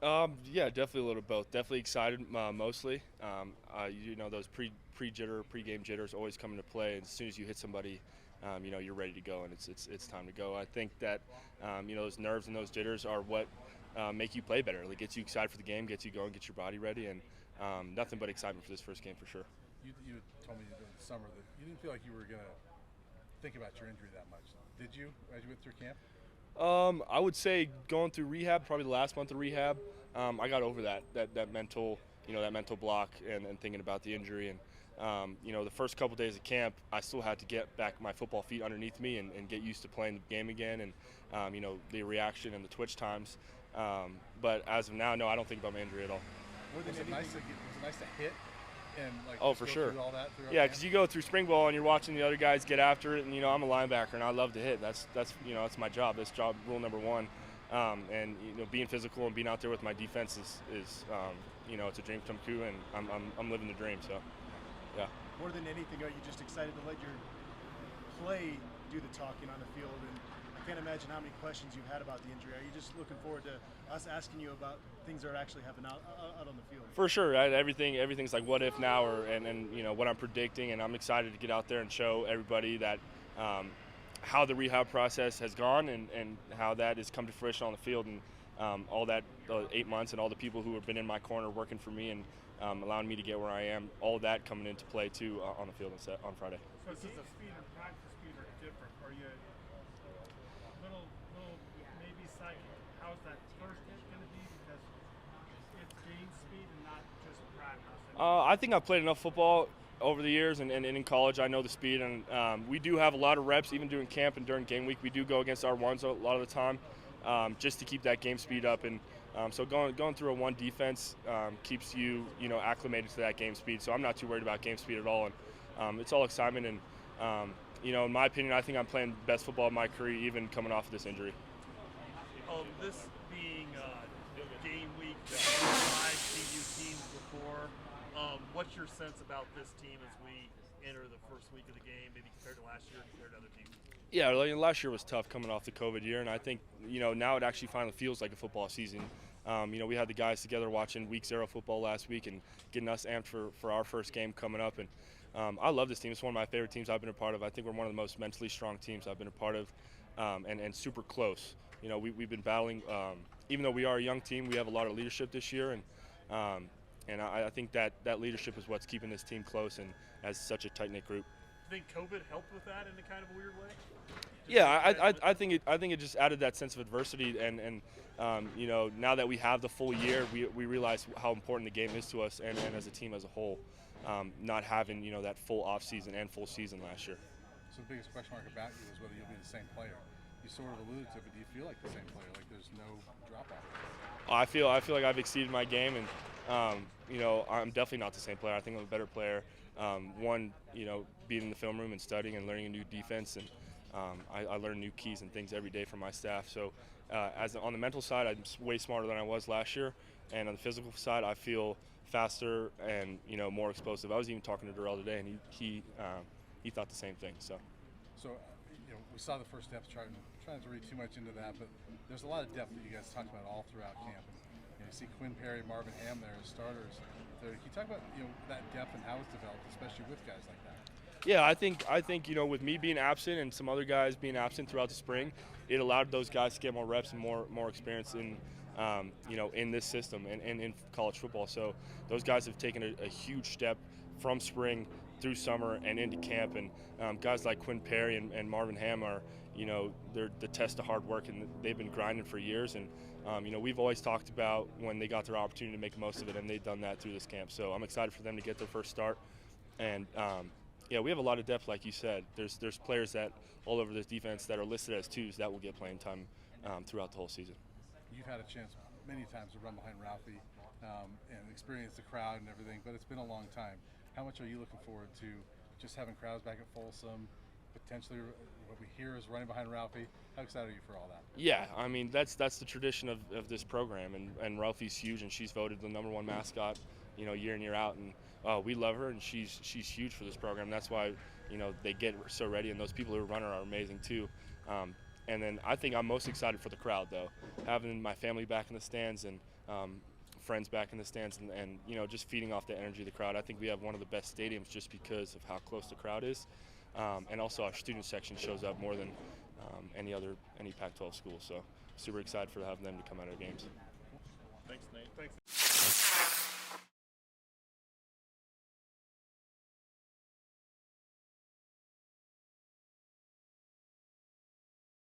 Yeah, definitely a little of both. Definitely excited, mostly. Those pre-game jitters always come into play. And as soon as you hit somebody, you're ready to go, and it's time to go. I think that those nerves and those jitters are what make you play better. It gets you excited for the game, gets you going, gets your body ready, and nothing but excitement for this first game for sure. You told me during the summer that you didn't feel like you were going to think about your injury that much. Did you as you went through camp? I would say going through rehab, probably the last month of rehab, I got over that mental that mental block and thinking about the injury. And the first couple days of camp, I still had to get back my football feet underneath me and get used to playing the game again, and the reaction and the twitch times. But as of now, no, I don't think about my injury at all. Was it nice to hit and like Oh, just for go sure. through all that throughout Yeah, camp? because you go through spring ball and you're watching the other guys get after it, and I'm a linebacker and I love to hit. That's my job. That's job rule number one. And being physical and being out there with my defense is it's a dream come true, and I'm living the dream. So, yeah. More than anything, are you just excited to let your play do the talking on the field? And I can't imagine how many questions you've had about the injury. Are you just looking forward to us asking you about things that are actually happening out on the field? For sure, right? Everything's like what if now, and what I'm predicting, and I'm excited to get out there and show everybody that how the rehab process has gone and how that has come to fruition on the field, and all that 8 months and all the people who have been in my corner working for me and allowing me to get where I am, all of that coming into play too on the field on Friday. So game speed and practice speed are different. Are you little maybe psychic? How's that first hit going to be? Because it's game speed and not just practice. I think I've played enough football over the years, and in college I know the speed, and we do have a lot of reps even during camp and during game week. We do go against our ones a lot of the time, just to keep that game speed up, and so going through a one defense keeps you acclimated to that game speed. So I'm not too worried about game speed at all, and it's all excitement. And in my opinion, I think I'm playing the best football of my career, even coming off of this injury. This being game week, five CU teams before. What's your sense about this team as we enter the first week of the game, maybe compared to last year, compared to other teams? Yeah, last year was tough coming off the COVID year, and I think now it actually finally feels like a football season. We had the guys together watching Week 0 football last week and getting us amped for our first game coming up. And I love this team. It's one of my favorite teams I've been a part of. I think we're one of the most mentally strong teams I've been a part of, and super close. We've been battling. Even though we are a young team, we have a lot of leadership this year, and I think that leadership is what's keeping this team close and as such a tight-knit group. Do you think COVID helped with that in a kind of a weird way? Yeah, I think it just added that sense of adversity, and now that we have the full year, we realize how important the game is to us, and as a team as a whole, not having that full off season and full season last year. So the biggest question mark about you is whether you'll be the same player. You sort of alluded to it, but do you feel like the same player? Like there's no drop off? I feel like I've exceeded my game, and I'm definitely not the same player. I think I'm a better player. Being in the film room and studying and learning a new defense, and I learn new keys and things every day from my staff. So on the mental side, I'm way smarter than I was last year, and on the physical side, I feel faster and more explosive. I was even talking to Darrell today, and he thought the same thing. So we saw the first steps. Trying not to read too much into that, but there's a lot of depth that you guys talked about all throughout camp. You see Quinn Perry, Marvin Ham there as starters. Can you talk about that depth and how it's developed, especially with guys like that? Yeah, I think with me being absent and some other guys being absent throughout the spring, it allowed those guys to get more reps and more experience in in this system and in college football. So those guys have taken a huge step from spring through summer and into camp, and guys like Quinn Perry and Marvin Ham are they're the test of hard work, and they've been grinding for years. And we've always talked about when they got their opportunity to make the most of it, and they've done that through this camp. So I'm excited for them to get their first start. And we have a lot of depth, like you said. There's players that all over this defense that are listed as twos that will get playing time throughout the whole season. You've had a chance many times to run behind Ralphie and experience the crowd and everything, but it's been a long time. How much are you looking forward to just having crowds back at Folsom? Potentially, what we hear is running behind Ralphie. How excited are you for all that? Yeah, I mean that's the tradition of this program, and Ralphie's huge, and she's voted the #1 mascot, year in year out, and we love her, and she's huge for this program. That's why they get so ready, and those people who run her are amazing too. And then I think I'm most excited for the crowd, though, having my family back in the stands and friends back in the stands and you know, just feeding off the energy of the crowd. I think we have one of the best stadiums just because of how close the crowd is, and also our student section shows up more than any Pac-12 school. So super excited for having them to come out of our games. Thanks, Nate. Thanks.